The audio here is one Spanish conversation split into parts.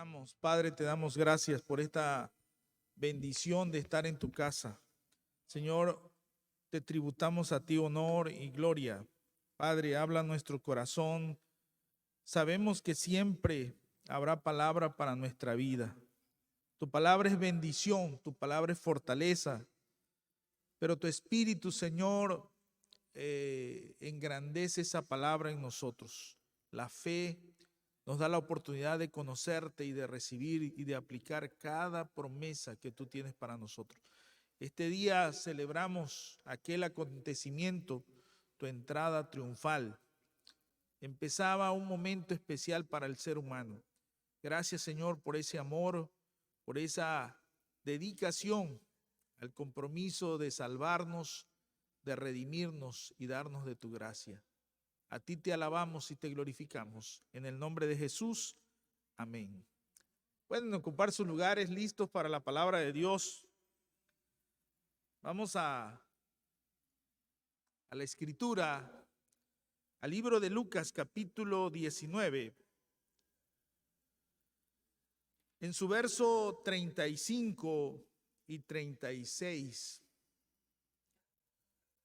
Oramos. Padre, te damos gracias por esta bendición de estar en tu casa. Señor, te tributamos a ti honor y gloria. Padre, habla nuestro corazón. Sabemos que siempre habrá palabra para nuestra vida. Tu palabra es bendición, tu palabra es fortaleza, pero tu Espíritu, Señor, engrandece esa palabra en nosotros. La fe nos da la oportunidad de conocerte y de recibir y de aplicar cada promesa que tú tienes para nosotros. Este día celebramos aquel acontecimiento, tu entrada triunfal. Empezaba un momento especial para el ser humano. Gracias, Señor, por ese amor, por esa dedicación al compromiso de salvarnos, de redimirnos y darnos de tu gracia. A ti te alabamos y te glorificamos. En el nombre de Jesús, amén. Pueden ocupar sus lugares listos para la palabra de Dios. Vamos a la escritura, al libro de Lucas, capítulo 19. En su verso 35 y 36,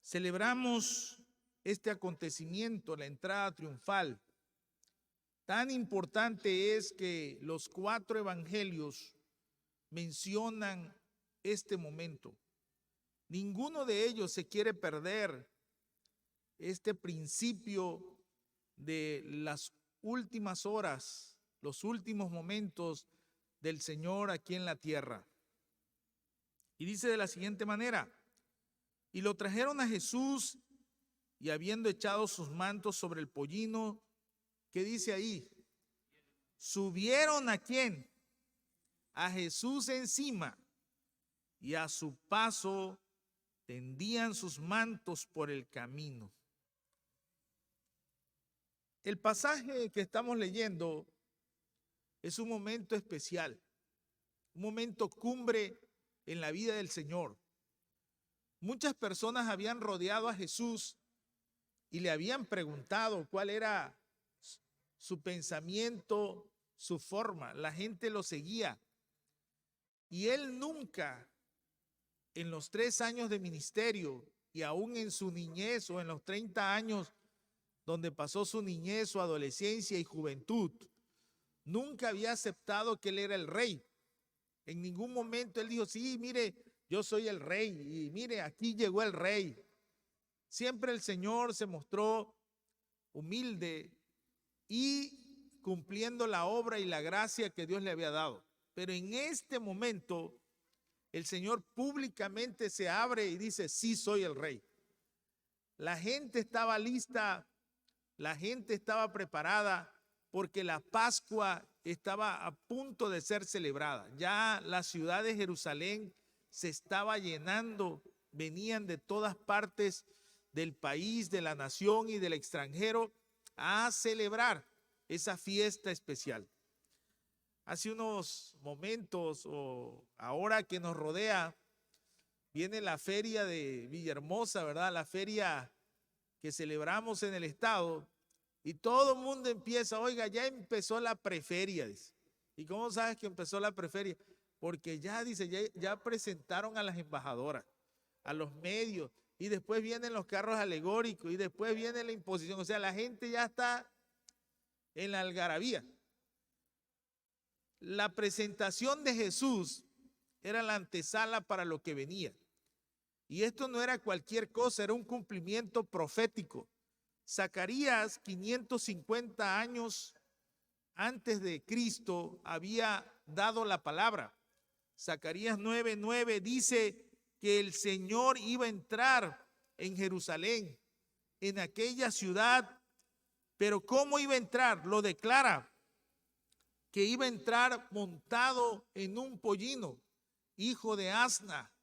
celebramos este acontecimiento, la entrada triunfal. Tan importante es que los 4 evangelios mencionan este momento. Ninguno de ellos se quiere perder este principio de las últimas horas, los últimos momentos del Señor aquí en la tierra. Y dice de la siguiente manera: y lo trajeron a Jesús, y habiendo echado sus mantos sobre el pollino, ¿qué dice ahí? Subieron ¿a quién? A Jesús encima, y a su paso tendían sus mantos por el camino. El pasaje que estamos leyendo es un momento especial, un momento cumbre en la vida del Señor. Muchas personas habían rodeado a Jesús y le habían preguntado cuál era su pensamiento, su forma. La gente lo seguía. Y él nunca, en los 3 años de ministerio y aún en su niñez o en los 30 años donde pasó su niñez, su adolescencia y juventud, nunca había aceptado que él era el rey. En ningún momento él dijo, sí, mire, yo soy el rey y mire, aquí llegó el rey. Siempre el Señor se mostró humilde y cumpliendo la obra y la gracia que Dios le había dado. Pero en este momento, el Señor públicamente se abre y dice, sí, soy el rey. La gente estaba lista, la gente estaba preparada, porque la Pascua estaba a punto de ser celebrada. Ya la ciudad de Jerusalén se estaba llenando, venían de todas partes del país, de la nación y del extranjero a celebrar esa fiesta especial. Hace unos momentos o ahora que nos rodea, viene la feria de Villahermosa, ¿verdad? La feria que celebramos en el estado y todo el mundo empieza, oiga, ya empezó la preferia, dice. ¿Y cómo sabes que empezó la preferia? Porque ya, dice, ya presentaron a las embajadoras, a los medios, y después vienen los carros alegóricos, y después viene la imposición. O sea, la gente ya está en la algarabía. La presentación de Jesús era la antesala para lo que venía. Y esto no era cualquier cosa, era un cumplimiento profético. Zacarías, 550 años antes de Cristo, había dado la palabra. Zacarías 9:9 dice que el Señor iba a entrar en Jerusalén, en aquella ciudad, pero ¿cómo iba a entrar? Lo declara, que iba a entrar montado en un pollino, hijo de asna.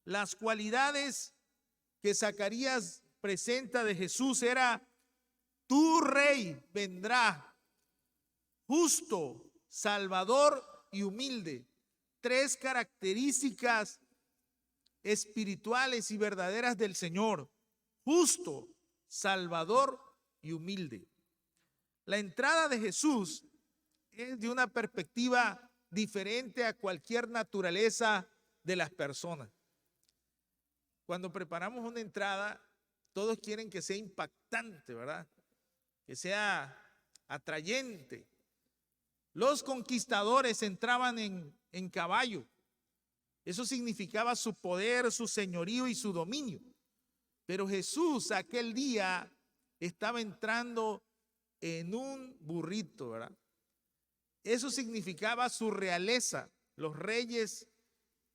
Las cualidades que Zacarías presenta de Jesús era: tu rey vendrá, justo, salvador y humilde. 3 características espirituales y verdaderas del Señor: justo, salvador y humilde. La entrada de Jesús es de una perspectiva diferente a cualquier naturaleza de las personas. Cuando preparamos una entrada, todos quieren que sea impactante, ¿verdad? Que sea atrayente. Los conquistadores entraban en caballo. Eso significaba su poder, su señorío y su dominio. Pero Jesús aquel día estaba entrando en un burrito, ¿verdad? Eso significaba su realeza. Los reyes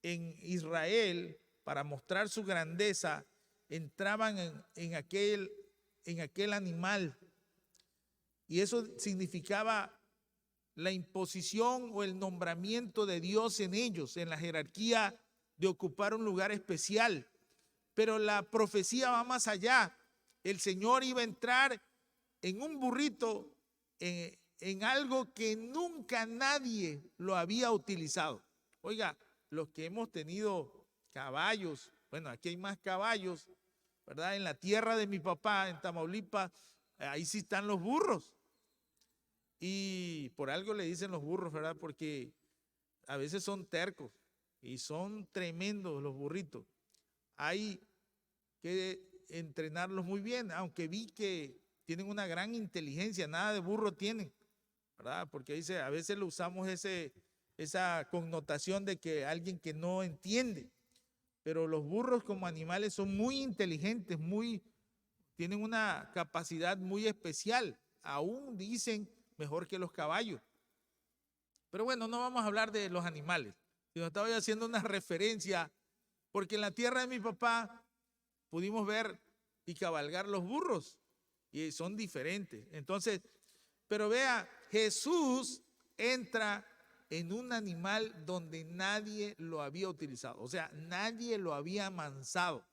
en Israel, para mostrar su grandeza, entraban en aquel animal. Y eso significaba la imposición o el nombramiento de Dios en ellos, en la jerarquía de ocupar un lugar especial. Pero la profecía va más allá. El Señor iba a entrar en un burrito, en algo que nunca nadie lo había utilizado. Oiga, los que hemos tenido caballos, bueno, aquí hay más caballos, ¿verdad? En la tierra de mi papá, en Tamaulipas, ahí sí están los burros. Y por algo le dicen los burros, ¿verdad? Porque a veces son tercos y son tremendos los burritos. Hay que entrenarlos muy bien, aunque vi que tienen una gran inteligencia, nada de burro tienen, ¿verdad? Porque dice, a veces lo usamos esa connotación de que alguien que no entiende, pero los burros como animales son muy inteligentes, tienen una capacidad muy especial, aún dicen mejor que los caballos. Pero bueno, no vamos a hablar de los animales, sino estaba haciendo una referencia, porque en la tierra de mi papá pudimos ver y cabalgar los burros, y son diferentes. Entonces, pero vea, Jesús entra en un animal donde nadie lo había utilizado, o sea, nadie lo había amansado,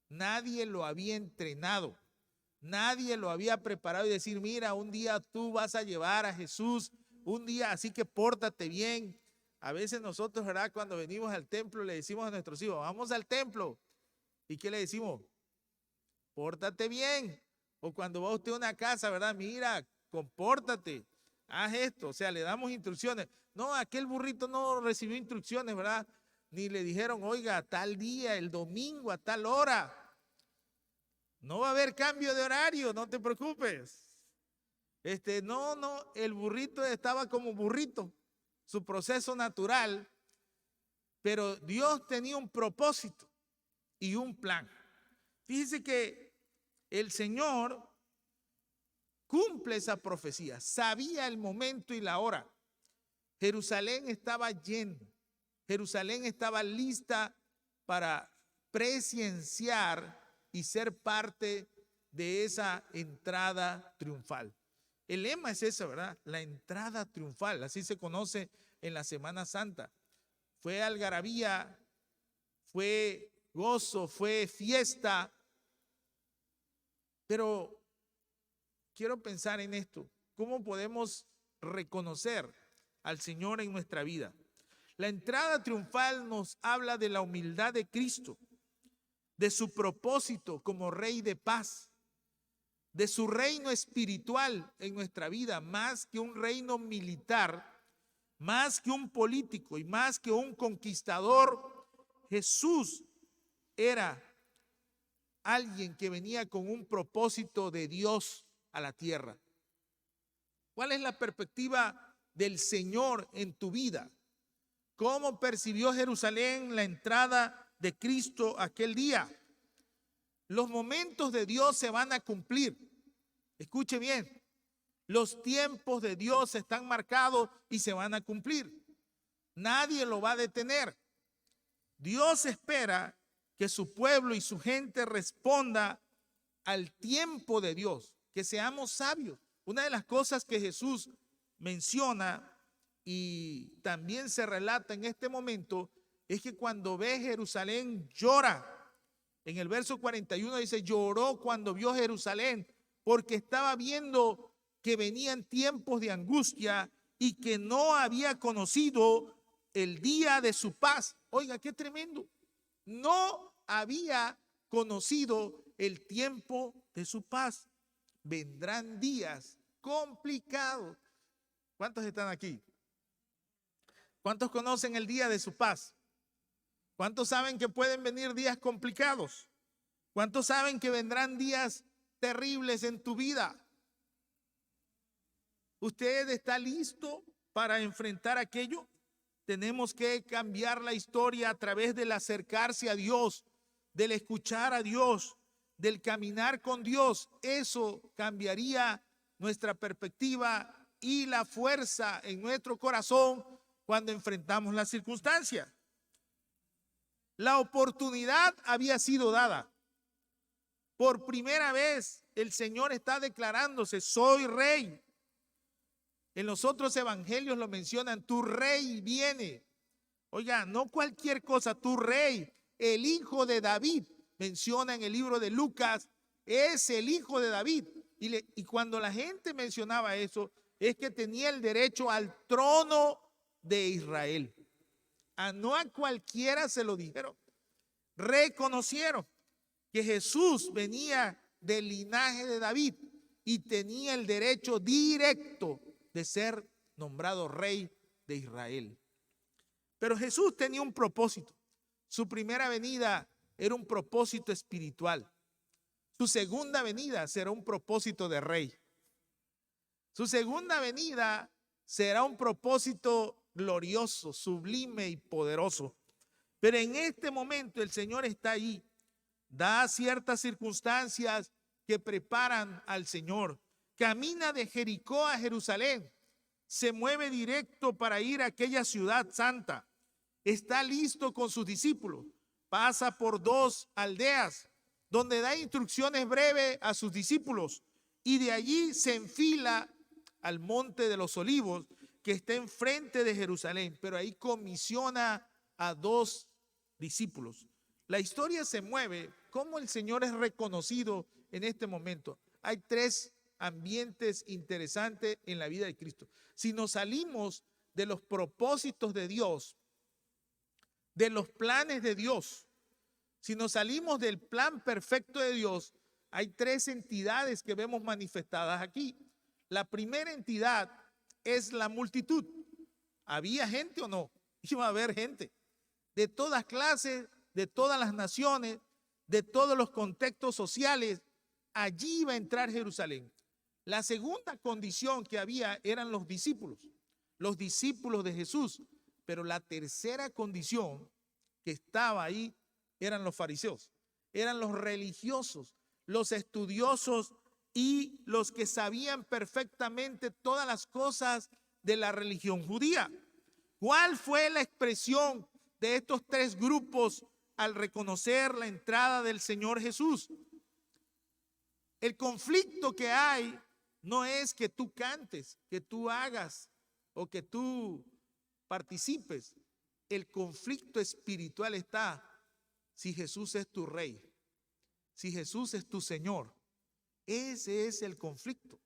nadie lo había entrenado, nadie lo había preparado y decir, mira, un día tú vas a llevar a Jesús, un día, así que pórtate bien. A veces nosotros, ¿verdad? Cuando venimos al templo le decimos a nuestros hijos, vamos al templo. ¿Y qué le decimos? Pórtate bien. O cuando va usted a una casa, ¿verdad? Mira, compórtate, haz esto. O sea, le damos instrucciones. No, aquel burrito no recibió instrucciones, ¿verdad? Ni le dijeron, oiga, tal día, el domingo, a tal hora. No va a haber cambio de horario, no te preocupes. No, el burrito estaba como burrito, su proceso natural, pero Dios tenía un propósito y un plan. Fíjese que el Señor cumple esa profecía, sabía el momento y la hora. Jerusalén estaba lleno, Jerusalén estaba lista para presenciar y ser parte de esa entrada triunfal. El lema es ese, ¿verdad? La entrada triunfal, así se conoce en la Semana Santa. Fue algarabía, fue gozo, fue fiesta, pero quiero pensar en esto. ¿Cómo podemos reconocer al Señor en nuestra vida? La entrada triunfal nos habla de la humildad de Cristo, de su propósito como Rey de paz, de su reino espiritual en nuestra vida, más que un reino militar, más que un político y más que un conquistador. Jesús era alguien que venía con un propósito de Dios a la tierra. ¿Cuál es la perspectiva del Señor en tu vida? ¿Cómo percibió Jerusalén la entrada de Cristo aquel día? Los momentos de Dios se van a cumplir. Escuche bien, los tiempos de Dios están marcados y se van a cumplir. Nadie lo va a detener. Dios espera que su pueblo y su gente responda al tiempo de Dios, que seamos sabios. Una de las cosas que Jesús menciona y también se relata en este momento es que cuando ve Jerusalén llora. En el verso 41 dice, lloró cuando vio Jerusalén, porque estaba viendo que venían tiempos de angustia y que no había conocido el día de su paz. Oiga, qué tremendo. No había conocido el tiempo de su paz. Vendrán días complicados. ¿Cuántos están aquí? ¿Cuántos conocen el día de su paz? ¿Cuántos saben que pueden venir días complicados? ¿Cuántos saben que vendrán días terribles en tu vida? ¿Usted está listo para enfrentar aquello? Tenemos que cambiar la historia a través del acercarse a Dios, del escuchar a Dios, del caminar con Dios. Eso cambiaría nuestra perspectiva y la fuerza en nuestro corazón cuando enfrentamos las circunstancias. La oportunidad había sido dada. Por primera vez el Señor está declarándose: soy rey. En los otros evangelios lo mencionan: tu rey viene. Oiga, no cualquier cosa, tu rey, el hijo de David. Menciona en el libro de Lucas, es el hijo de David. Y cuando la gente mencionaba eso, es que tenía el derecho al trono de Israel. No a cualquiera se lo dijeron. Reconocieron que Jesús venía del linaje de David y tenía el derecho directo de ser nombrado rey de Israel. Pero Jesús tenía un propósito. Su primera venida era un propósito espiritual. Su segunda venida será un propósito de rey. Su segunda venida será un propósito glorioso, sublime y poderoso. Pero en este momento el Señor está ahí. Da ciertas circunstancias que preparan al Señor. Camina de Jericó a Jerusalén. Se mueve directo para ir a aquella ciudad santa. Está listo con sus discípulos. Pasa por 2 aldeas donde da instrucciones breves a sus discípulos. Y de allí se enfila al Monte de los Olivos, que está enfrente de Jerusalén. Pero ahí comisiona a 2 discípulos. La historia se mueve. ¿Cómo el Señor es reconocido en este momento? Hay 3 ambientes interesantes en la vida de Cristo. Si nos salimos de los propósitos de Dios, de los planes de Dios, si nos salimos del plan perfecto de Dios, hay 3 entidades que vemos manifestadas aquí. La primera entidad es la multitud. ¿Había gente o no? Iba a haber gente de todas clases, de todas las naciones, de todos los contextos sociales. Allí iba a entrar Jerusalén. La segunda condición que había eran los discípulos de Jesús. Pero la tercera condición que estaba ahí eran los fariseos, eran los religiosos, los estudiosos y los que sabían perfectamente todas las cosas de la religión judía. ¿Cuál fue la expresión de estos 3 grupos al reconocer la entrada del Señor Jesús? El conflicto que hay no es que tú cantes, que tú hagas o que tú participes. El conflicto espiritual está si Jesús es tu rey, si Jesús es tu Señor. Ese es el conflicto.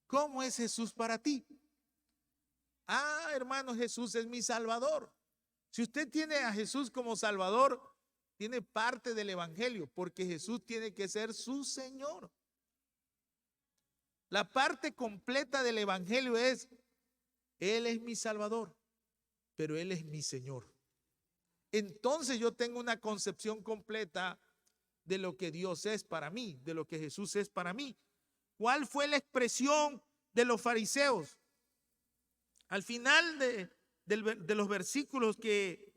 ¿Cómo es Jesús para ti? Hermano, Jesús es mi Salvador. Si usted tiene a Jesús como Salvador, tiene parte del Evangelio, porque Jesús tiene que ser su Señor. La parte completa del Evangelio es: Él es mi Salvador, pero Él es mi Señor. Entonces yo tengo una concepción completa de lo que Dios es para mí, de lo que Jesús es para mí. ¿Cuál fue la expresión de los fariseos? Al final de los versículos que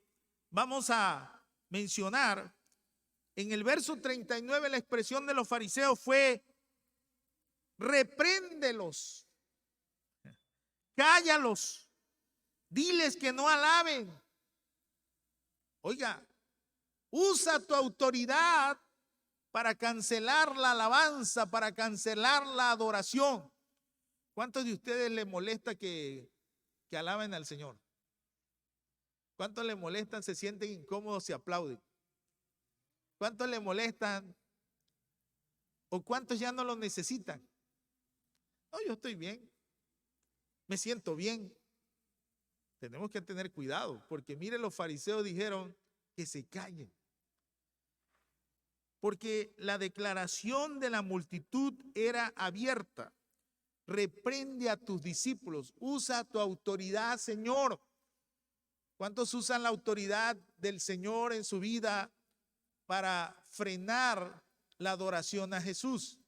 vamos a mencionar, en el verso 39 la expresión de los fariseos fue: repréndelos, cállalos, diles que no alaben. Oiga, usa tu autoridad para cancelar la alabanza, para cancelar la adoración. ¿Cuántos de ustedes les molesta que alaben al Señor? ¿Cuántos les molestan, se sienten incómodos si aplauden? ¿Cuántos les molestan o cuántos ya no lo necesitan? No, yo estoy bien, me siento bien. Tenemos que tener cuidado, porque mire, los fariseos dijeron que se callen, porque la declaración de la multitud era abierta. reprende a tus discípulos, usa tu autoridad, Señor. ¿Cuántos usan la autoridad del Señor en su vida para frenar la adoración a Jesús?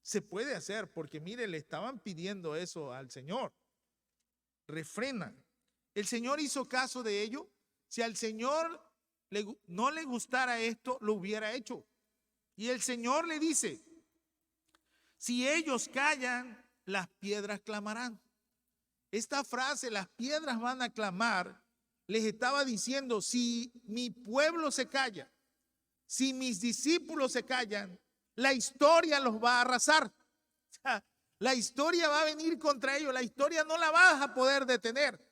Se puede hacer, porque mire, le estaban pidiendo eso al Señor. Refrena. El Señor hizo caso de ello. Si al Señor no le gustara esto, lo hubiera hecho. Y el Señor le dice, si ellos callan, las piedras clamarán. Esta frase, las piedras van a clamar, les estaba diciendo, si mi pueblo se calla, si mis discípulos se callan, la historia los va a arrasar. O sea, la historia va a venir contra ellos, la historia no la vas a poder detener.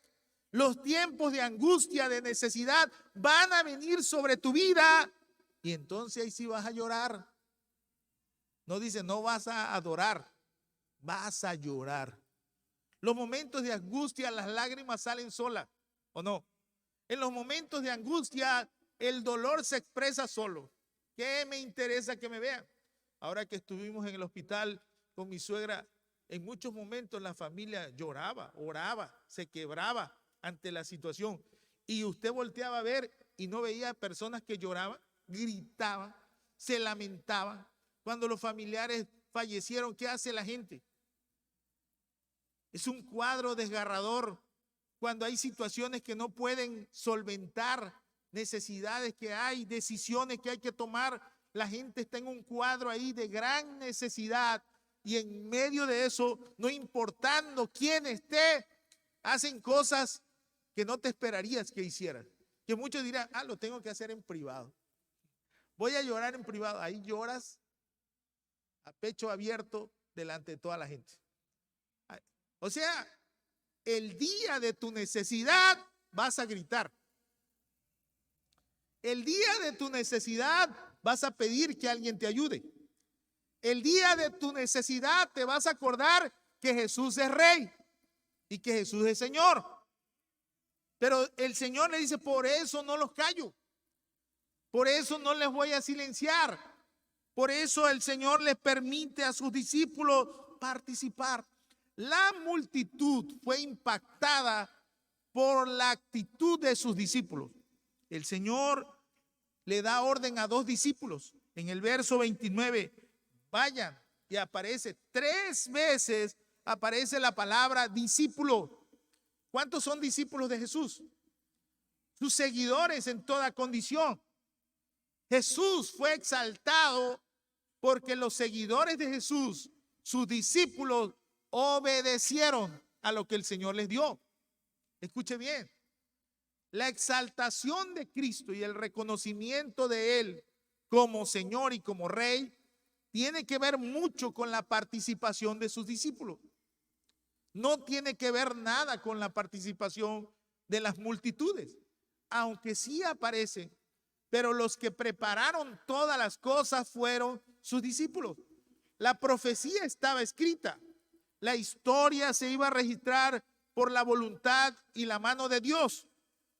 Los tiempos de angustia, de necesidad, van a venir sobre tu vida y entonces ahí sí vas a llorar. No dice, no vas a adorar, vas a llorar. Los momentos de angustia, las lágrimas salen solas, ¿o no? En los momentos de angustia, el dolor se expresa solo. ¿Qué me interesa que me vean? Ahora que estuvimos en el hospital con mi suegra, en muchos momentos la familia lloraba, oraba, se quebraba ante la situación. Y usted volteaba a ver y no veía personas que lloraban, gritaban, se lamentaban. Cuando los familiares fallecieron, ¿qué hace la gente? Es un cuadro desgarrador cuando hay situaciones que no pueden solventar, necesidades que hay, decisiones que hay que tomar. La gente está en un cuadro ahí de gran necesidad y en medio de eso, no importando quién esté, hacen cosas que no te esperarías que hicieran. Que muchos dirán, lo tengo que hacer en privado. Voy a llorar en privado. Ahí lloras a pecho abierto delante de toda la gente. O sea, el día de tu necesidad vas a gritar. El día de tu necesidad vas a pedir que alguien te ayude. El día de tu necesidad te vas a acordar que Jesús es Rey y que Jesús es Señor. Pero el Señor le dice, por eso no los callo. Por eso no les voy a silenciar. Por eso el Señor les permite a sus discípulos participar. La multitud fue impactada por la actitud de sus discípulos. El Señor le da orden a 2 discípulos. En el verso 29, vayan, y aparece 3 veces, aparece la palabra discípulo. ¿Cuántos son discípulos de Jesús? Sus seguidores en toda condición. Jesús fue exaltado porque los seguidores de Jesús, sus discípulos, obedecieron a lo que el Señor les dio. Escuche bien. La exaltación de Cristo y el reconocimiento de Él como Señor y como Rey tiene que ver mucho con la participación de sus discípulos. No tiene que ver nada con la participación de las multitudes, aunque sí aparecen, pero los que prepararon todas las cosas fueron sus discípulos. La profecía estaba escrita, la historia se iba a registrar por la voluntad y la mano de Dios,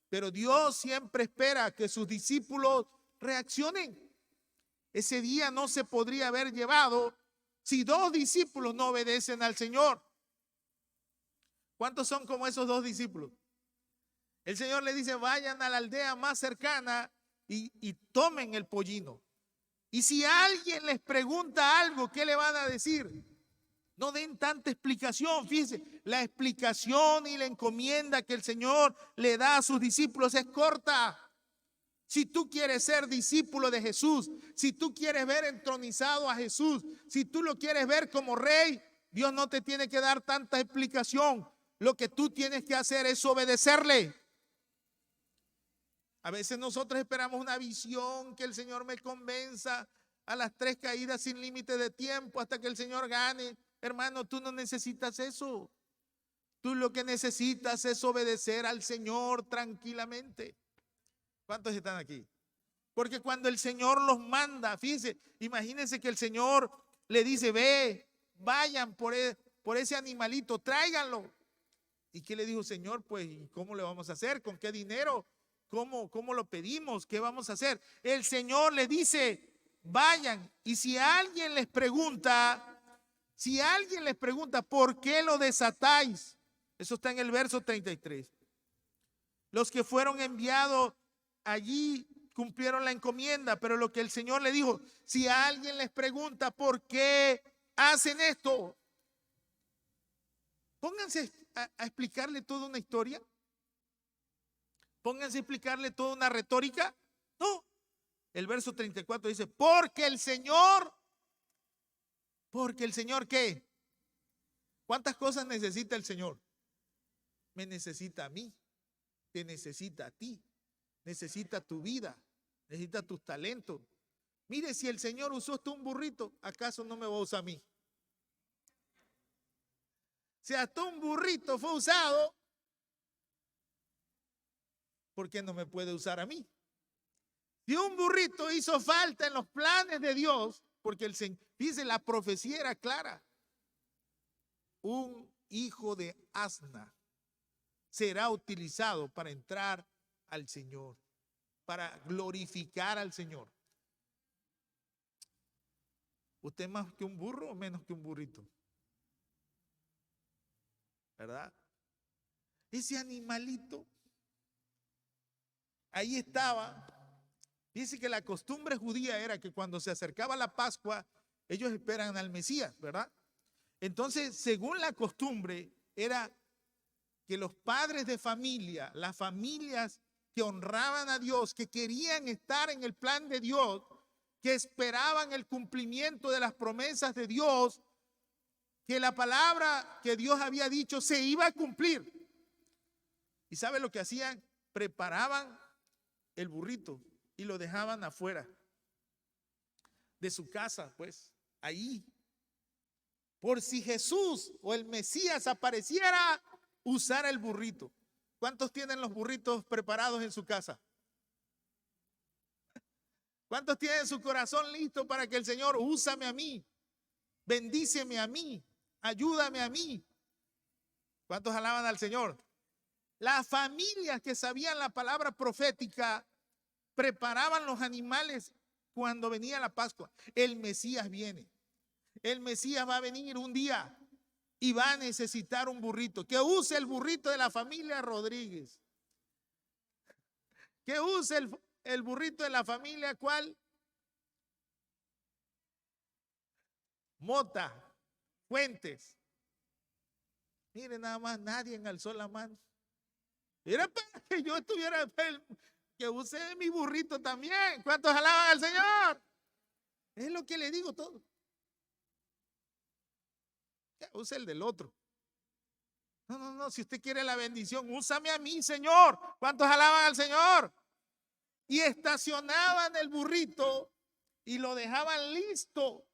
pero Dios siempre espera que sus discípulos reaccionen. Ese día no se podría haber llevado si 2 discípulos no obedecen al Señor. ¿Cuántos son como esos 2 discípulos? El Señor le dice, vayan a la aldea más cercana y tomen el pollino. Y si alguien les pregunta algo, ¿qué le van a decir? No den tanta explicación. Fíjense, la explicación y la encomienda que el Señor le da a sus discípulos es corta. Si tú quieres ser discípulo de Jesús, si tú quieres ver entronizado a Jesús, si tú lo quieres ver como Rey, Dios no te tiene que dar tanta explicación. Lo que tú tienes que hacer es obedecerle. A veces nosotros esperamos una visión, que el Señor me convenza a las 3 caídas sin límite de tiempo hasta que el Señor gane. Hermano, tú no necesitas eso. Tú lo que necesitas es obedecer al Señor tranquilamente. ¿Cuántos están aquí? Porque cuando el Señor los manda, fíjense, imagínense que el Señor le dice, ve, vayan por ese animalito, tráiganlo. ¿Y qué le dijo el Señor? Pues, ¿cómo le vamos a hacer? ¿Con qué dinero? ¿Cómo lo pedimos? ¿Qué vamos a hacer? El Señor le dice, vayan. Y si alguien les pregunta, Si alguien les pregunta, ¿por qué lo desatáis? Eso está en el verso 33. Los que fueron enviados allí cumplieron la encomienda, pero lo que el Señor le dijo, si alguien les pregunta, ¿por qué hacen esto? Pónganse a explicarle toda una historia. Pónganse a explicarle toda una retórica. No. El verso 34 dice, porque el Señor, ¿qué? ¿Cuántas cosas necesita el Señor? Me necesita a mí, te necesita a ti, necesita tu vida, necesita tus talentos. Mire, si el Señor usó hasta un burrito, ¿acaso no me va a usar a mí? Si hasta un burrito fue usado, ¿por qué no me puede usar a mí? Si un burrito hizo falta en los planes de Dios, porque el Señor, dice, la profecía era clara. Un hijo de asna será utilizado para entrar al Señor, para glorificar al Señor. ¿Usted más que un burro o menos que un burrito? ¿Verdad? Ese animalito, ahí estaba. Dice que la costumbre judía era que cuando se acercaba la Pascua, ellos esperan al Mesías, ¿verdad? Entonces, según la costumbre, era que los padres de familia, las familias que honraban a Dios, que querían estar en el plan de Dios, que esperaban el cumplimiento de las promesas de Dios, que la palabra que Dios había dicho se iba a cumplir. ¿Y sabe lo que hacían? Preparaban el burrito y lo dejaban afuera de su casa, pues, ahí. Por si Jesús o el Mesías apareciera, usar el burrito. ¿Cuántos tienen los burritos preparados en su casa? ¿Cuántos tienen su corazón listo para que el Señor úsame a mí? Bendíceme a mí, ayúdame a mí. ¿Cuántos alaban al Señor? Las familias que sabían la palabra profética preparaban los animales cuando venía la Pascua. El Mesías viene. El Mesías va a venir un día y va a necesitar un burrito. Que use el burrito de la familia Rodríguez. Que use el burrito de la familia, ¿cuál? Mota, Fuentes. Mire, nada más, nadie alzó la mano. Era para que yo estuviera, que use mi burrito también. ¿Cuántos alaban al Señor? Es lo que le digo todo. Que use el del otro. No, si usted quiere la bendición, úsame a mí, Señor. ¿Cuántos alaban al Señor? Y estacionaban el burrito y lo dejaban listo,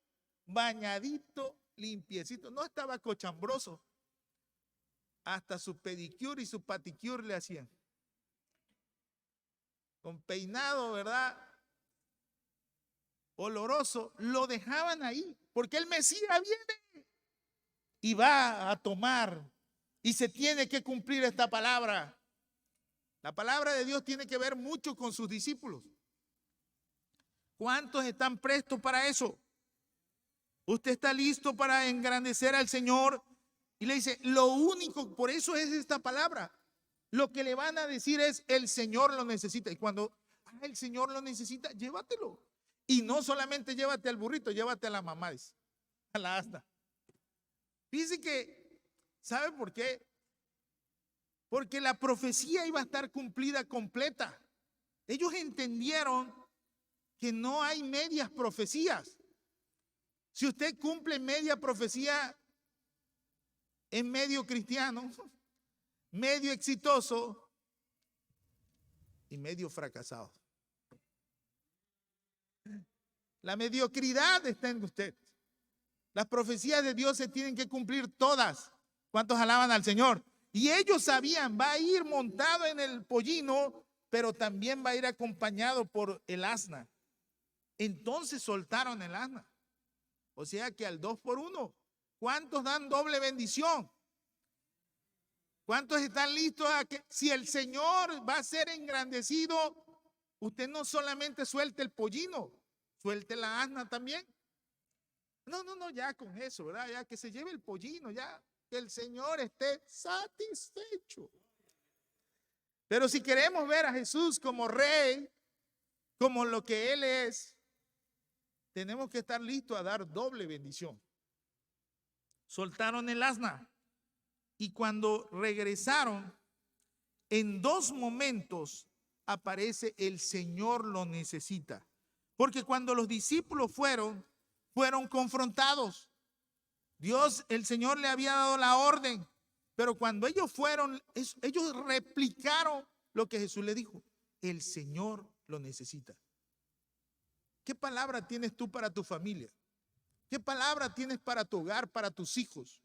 bañadito, limpiecito. No estaba cochambroso. Hasta su pedicure y su paticure le hacían. Con peinado, ¿verdad? Oloroso. Lo dejaban ahí. Porque el Mesías viene y va a tomar. Y se tiene que cumplir esta palabra. La palabra de Dios tiene que ver mucho con sus discípulos. ¿Cuántos están prestos para eso? ¿Usted está listo para engrandecer al Señor? Y le dice, lo único, por eso es esta palabra. Lo que le van a decir es, el Señor lo necesita. Y cuando el Señor lo necesita, llévatelo. Y no solamente llévate al burrito, llévate a la mamá, dice, a la asna. Dice que, ¿sabe por qué? Porque la profecía iba a estar cumplida completa. Ellos entendieron que no hay medias profecías. Si usted cumple media profecía, es medio cristiano, medio exitoso y medio fracasado. La mediocridad está en usted. Las profecías de Dios se tienen que cumplir todas. ¿Cuántos alaban al Señor? Y ellos sabían, va a ir montado en el pollino, pero también va a ir acompañado por el asna. Entonces soltaron el asna. O sea que al 2 por 1. ¿Cuántos dan doble bendición? ¿Cuántos están listos a que si el Señor va a ser engrandecido, usted no solamente suelte el pollino, suelte la asna también? No, ya con eso, ¿verdad? Ya que se lleve el pollino, ya que el Señor esté satisfecho. Pero si queremos ver a Jesús como rey, como lo que Él es, tenemos que estar listos a dar doble bendición. Soltaron el asna y cuando regresaron, en 2 momentos aparece el Señor lo necesita. Porque cuando los discípulos fueron confrontados. Dios, el Señor le había dado la orden, pero cuando ellos fueron, ellos replicaron lo que Jesús le dijo. El Señor lo necesita. ¿Qué palabra tienes tú para tu familia? ¿Qué palabra tienes para tu hogar, para tus hijos?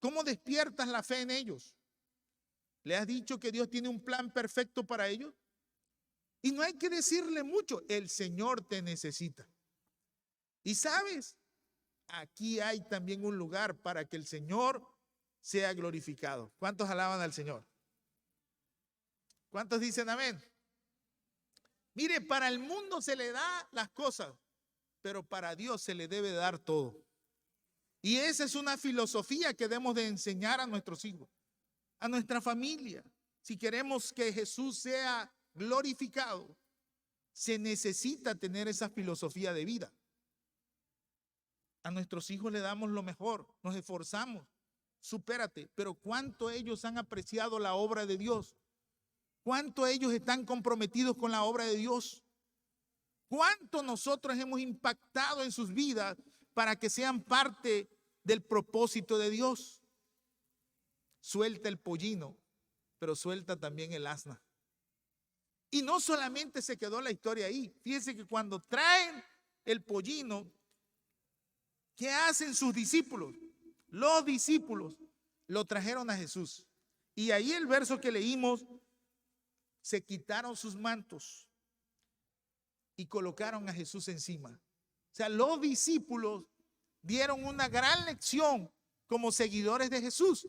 ¿Cómo despiertas la fe en ellos? ¿Le has dicho que Dios tiene un plan perfecto para ellos? Y no hay que decirle mucho, el Señor te necesita. Y sabes, aquí hay también un lugar para que el Señor sea glorificado. ¿Cuántos alaban al Señor? ¿Cuántos dicen amén? Mire, para el mundo se le da las cosas, pero para Dios se le debe dar todo. Y esa es una filosofía que debemos de enseñar a nuestros hijos, a nuestra familia. Si queremos que Jesús sea glorificado, se necesita tener esa filosofía de vida. A nuestros hijos le damos lo mejor, nos esforzamos, supérate, pero ¿cuánto ellos han apreciado la obra de Dios? ¿Cuánto ellos están comprometidos con la obra de Dios? ¿Cuánto nosotros hemos impactado en sus vidas para que sean parte del propósito de Dios? Suelta el pollino, pero suelta también el asna. Y no solamente se quedó la historia ahí. Fíjense que cuando traen el pollino, ¿qué hacen sus discípulos? Los discípulos lo trajeron a Jesús. Y ahí el verso que leímos, se quitaron sus mantos y colocaron a Jesús encima. O sea, los discípulos dieron una gran lección como seguidores de Jesús.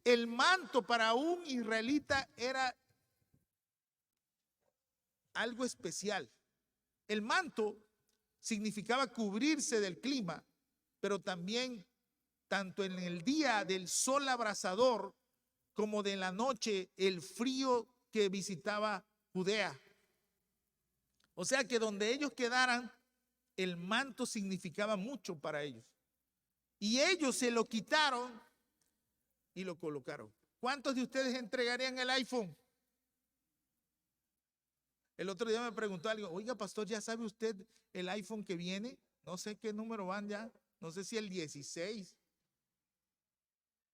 El manto para un israelita era algo especial. El manto significaba cubrirse del clima, pero también tanto en el día del sol abrasador como de la noche el frío que visitaba Judea. O sea que donde ellos quedaran, el manto significaba mucho para ellos. Y ellos se lo quitaron y lo colocaron. ¿Cuántos de ustedes entregarían el iPhone? El otro día me preguntó alguien, oiga pastor, ¿ya sabe usted el iPhone que viene? No sé qué número van ya, no sé si el 16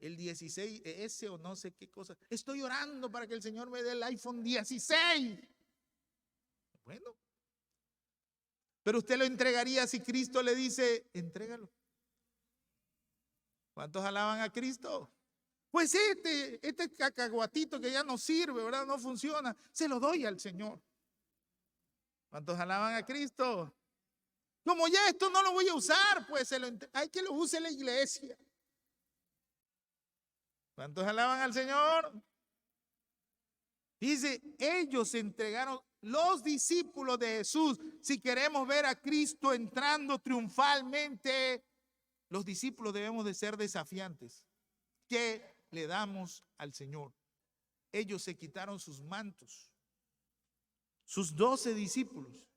S o no sé qué cosa. Estoy orando para que el Señor me dé el iPhone 16. Bueno, pero usted lo entregaría si Cristo le dice, entrégalo. ¿Cuántos alaban a Cristo? Pues este cacahuatito que ya no sirve, ¿verdad? No funciona, se lo doy al Señor. ¿Cuántos alaban a Cristo? Como ya esto no lo voy a usar, pues hay que lo use la iglesia. ¿Cuántos alaban al Señor? Dice, ellos se entregaron, los discípulos de Jesús. Si queremos ver a Cristo entrando triunfalmente, los discípulos debemos de ser desafiantes. ¿Qué le damos al Señor? Ellos se quitaron sus mantos. Sus 12 discípulos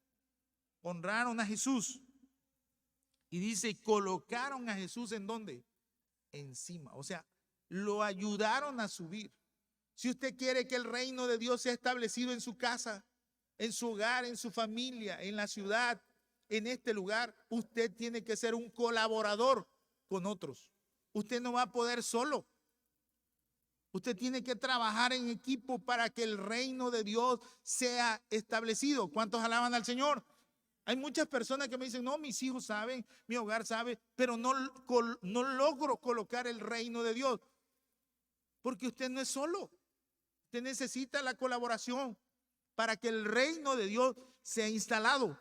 honraron a Jesús. Y dice, colocaron a Jesús ¿en dónde? Encima. O sea, lo ayudaron a subir. Si usted quiere que el reino de Dios sea establecido en su casa, en su hogar, en su familia, en la ciudad, en este lugar, usted tiene que ser un colaborador con otros. Usted no va a poder solo. Usted tiene que trabajar en equipo para que el reino de Dios sea establecido. ¿Cuántos alaban al Señor? Hay muchas personas que me dicen, no, mis hijos saben, mi hogar sabe, pero no logro colocar el reino de Dios. Porque usted no es solo. Usted necesita la colaboración para que el reino de Dios sea instalado.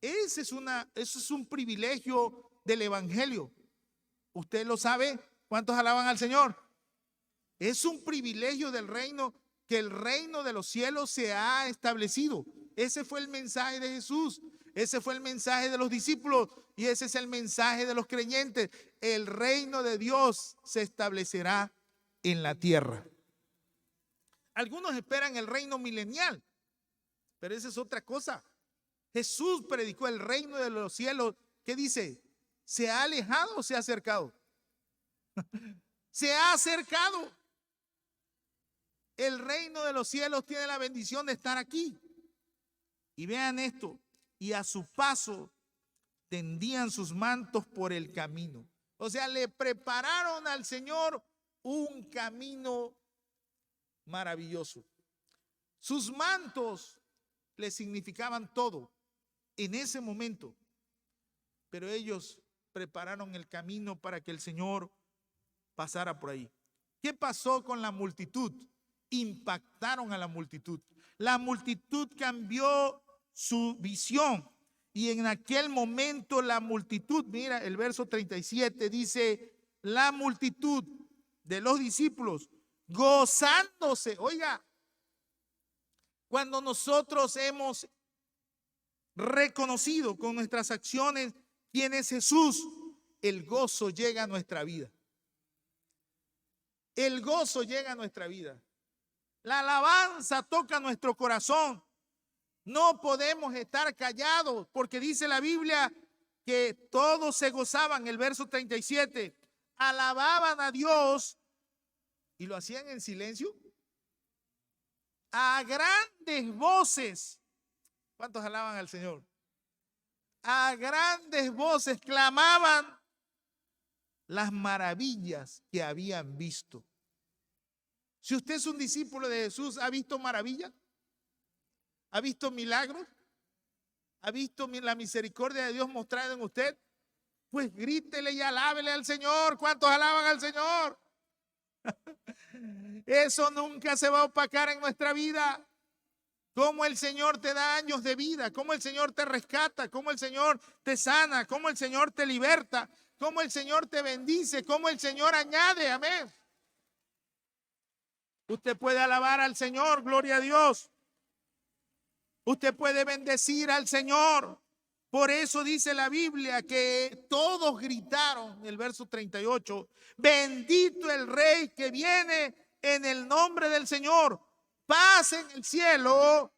Ese es un privilegio del evangelio. ¿Usted lo sabe? ¿Cuántos alaban al Señor? Es un privilegio del reino que el reino de los cielos se ha establecido. Ese fue el mensaje de Jesús. Ese fue el mensaje de los discípulos y ese es el mensaje de los creyentes. El reino de Dios se establecerá en la tierra. Algunos esperan el reino milenial, pero esa es otra cosa. Jesús predicó el reino de los cielos. ¿Qué dice? ¿Se ha alejado o se ha acercado? Se ha acercado. El reino de los cielos tiene la bendición de estar aquí. Y vean esto. Y a su paso tendían sus mantos por el camino. O sea, le prepararon al Señor un camino maravilloso. Sus mantos le significaban todo en ese momento. Pero ellos prepararon el camino para que el Señor pasara por ahí. ¿Qué pasó con la multitud? Impactaron a la multitud. La multitud cambió su visión y en aquel momento la multitud, mira el verso 37 dice, la multitud de los discípulos gozándose. Oiga, cuando nosotros hemos reconocido con nuestras acciones quién es Jesús, el gozo llega a nuestra vida. El gozo llega a nuestra vida. La alabanza toca nuestro corazón. No podemos estar callados porque dice la Biblia que todos se gozaban. El verso 37, alababan a Dios y lo hacían en silencio. A grandes voces. ¿Cuántos alaban al Señor? A grandes voces clamaban las maravillas que habían visto. Si usted es un discípulo de Jesús, ¿ha visto maravillas? ¿Ha visto milagros? ¿Ha visto la misericordia de Dios mostrada en usted? Pues grítele y alábele al Señor. ¿Cuántos alaban al Señor? Eso nunca se va a opacar en nuestra vida. Cómo el Señor te da años de vida, cómo el Señor te rescata, cómo el Señor te sana, cómo el Señor te liberta, cómo el Señor te bendice, cómo el Señor añade. Amén. Usted puede alabar al Señor, gloria a Dios. Usted puede bendecir al Señor. Por eso dice la Biblia que todos gritaron, el verso 38, bendito el Rey que viene en el nombre del Señor, paz en el cielo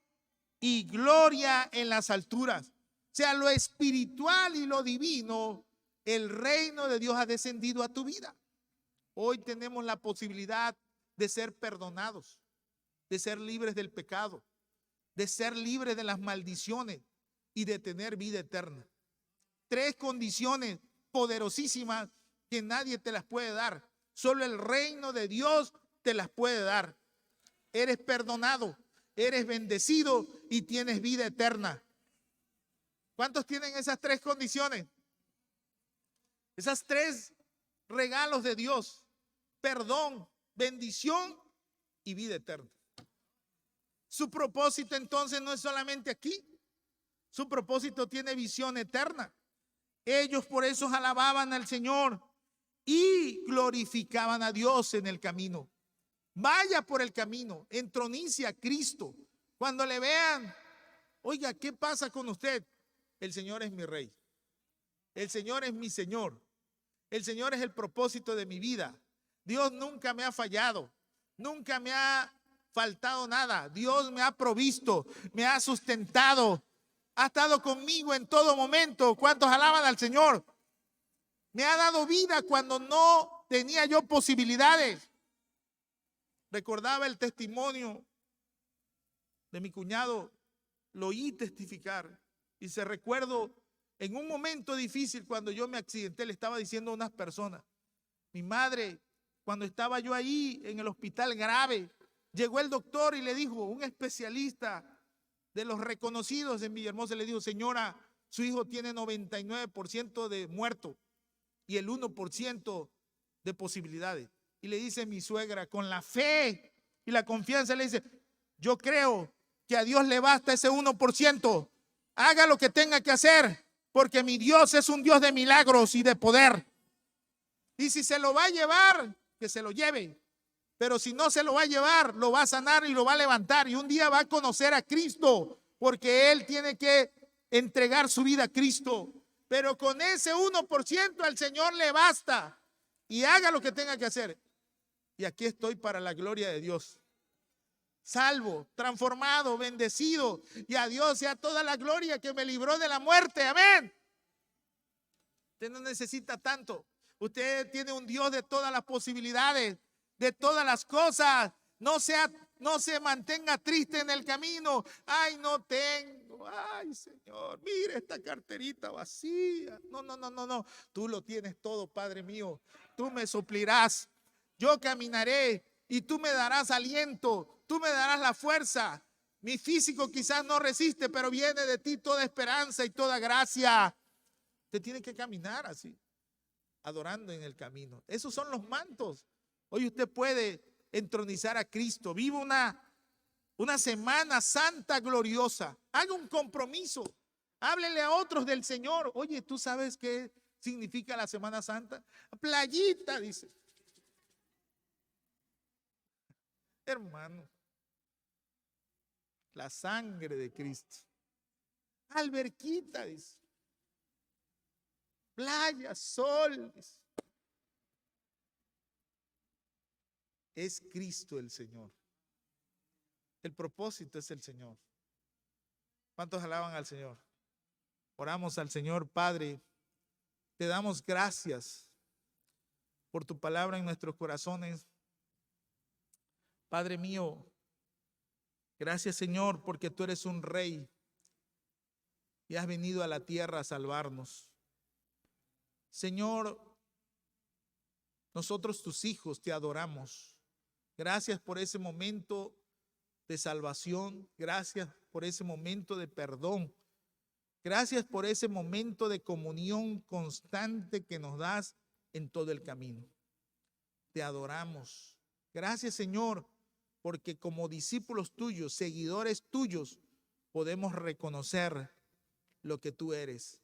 y gloria en las alturas. O sea, lo espiritual y lo divino, el reino de Dios ha descendido a tu vida. Hoy tenemos la posibilidad de ser perdonados, de ser libres del pecado, de ser libres de las maldiciones y de tener vida eterna. Tres condiciones poderosísimas que nadie te las puede dar. Solo el reino de Dios te las puede dar. Eres perdonado, eres bendecido y tienes vida eterna. ¿Cuántos tienen esas tres condiciones? Esas tres regalos de Dios: perdón, bendición y vida eterna. Su propósito entonces no es solamente aquí. Su propósito tiene visión eterna. Ellos por eso alababan al Señor y glorificaban a Dios en el camino. Vaya por el camino, entronice a Cristo. Cuando le vean, oiga, ¿qué pasa con usted? El Señor es mi Rey. El Señor es mi Señor. El Señor es el propósito de mi vida. Dios nunca me ha fallado. Nunca me ha faltado nada. Dios me ha provisto, me ha sustentado. Ha estado conmigo en todo momento. ¿Cuántos alaban al Señor? Me ha dado vida cuando no tenía yo posibilidades. Recordaba el testimonio de mi cuñado, lo oí testificar. Y se recuerdo en un momento difícil cuando yo me accidenté, le estaba diciendo a unas personas, mi madre, cuando estaba yo ahí en el hospital grave, llegó el doctor y le dijo, un especialista de los reconocidos en Villahermosa, le dijo, señora, su hijo tiene 99% de muerto y el 1% de posibilidades. Y le dice mi suegra, con la fe y la confianza, le dice, yo creo que a Dios le basta ese 1%. Haga lo que tenga que hacer, porque mi Dios es un Dios de milagros y de poder. Y si se lo va a llevar, que se lo lleve. Pero si no se lo va a llevar, lo va a sanar y lo va a levantar. Y un día va a conocer a Cristo, porque él tiene que entregar su vida a Cristo. Pero con ese 1% al Señor le basta. Y haga lo que tenga que hacer. Y aquí estoy para la gloria de Dios. Salvo, transformado, bendecido. Y a Dios sea toda la gloria que me libró de la muerte. Amén. Usted no necesita tanto. Usted tiene un Dios de todas las posibilidades, de todas las cosas. No se mantenga triste en el camino. Ay, no tengo. Ay, Señor, mire esta carterita vacía. No. Tú lo tienes todo, Padre mío. Tú me suplirás. Yo caminaré y tú me darás aliento. Tú me darás la fuerza. Mi físico quizás no resiste, pero viene de ti toda esperanza y toda gracia. Usted tiene que caminar así, adorando en el camino. Esos son los mantos. Hoy usted puede entronizar a Cristo. Viva una Semana Santa gloriosa. Haga un compromiso. Háblele a otros del Señor. Oye, ¿tú sabes qué significa la Semana Santa? Playita, dice. Hermano, la sangre de Cristo. Alberquita, dice. Playa, sol, dice. Es Cristo el Señor. El propósito es el Señor. ¿Cuántos alaban al Señor? Oramos al Señor. Padre, te damos gracias por tu palabra en nuestros corazones. Padre mío, gracias Señor, porque tú eres un rey y has venido a la tierra a salvarnos. Señor, nosotros tus hijos te adoramos. Gracias por ese momento de salvación. Gracias por ese momento de perdón. Gracias por ese momento de comunión constante que nos das en todo el camino. Te adoramos. Gracias, Señor, porque como discípulos tuyos, seguidores tuyos, podemos reconocer lo que tú eres,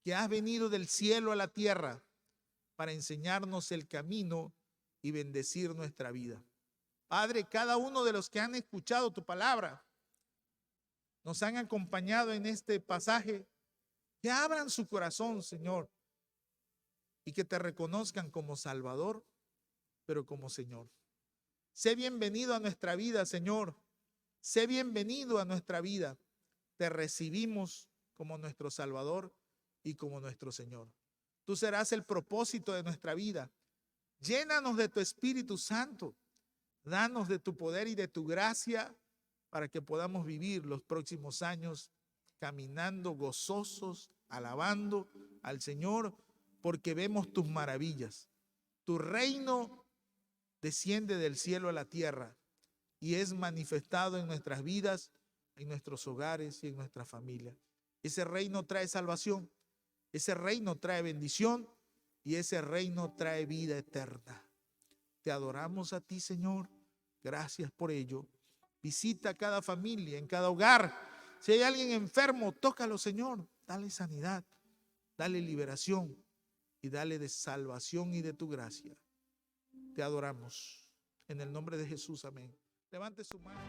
que has venido del cielo a la tierra para enseñarnos el camino y bendecir nuestra vida. Padre, cada uno de los que han escuchado tu palabra, nos han acompañado en este pasaje, que abran su corazón, Señor, y que te reconozcan como Salvador, pero como Señor. Sé bienvenido a nuestra vida, Señor. Sé bienvenido a nuestra vida. Te recibimos como nuestro Salvador y como nuestro Señor. Tú serás el propósito de nuestra vida. Llénanos de tu Espíritu Santo. Danos de tu poder y de tu gracia para que podamos vivir los próximos años caminando gozosos, alabando al Señor, porque vemos tus maravillas. Tu reino desciende del cielo a la tierra y es manifestado en nuestras vidas, en nuestros hogares y en nuestra familia. Ese reino trae salvación, ese reino trae bendición y ese reino trae vida eterna. Te adoramos a ti, Señor. Gracias por ello. Visita a cada familia, en cada hogar. Si hay alguien enfermo, tócalo, Señor. Dale sanidad, dale liberación y dale de salvación y de tu gracia. Te adoramos. En el nombre de Jesús, amén. Levante su mano.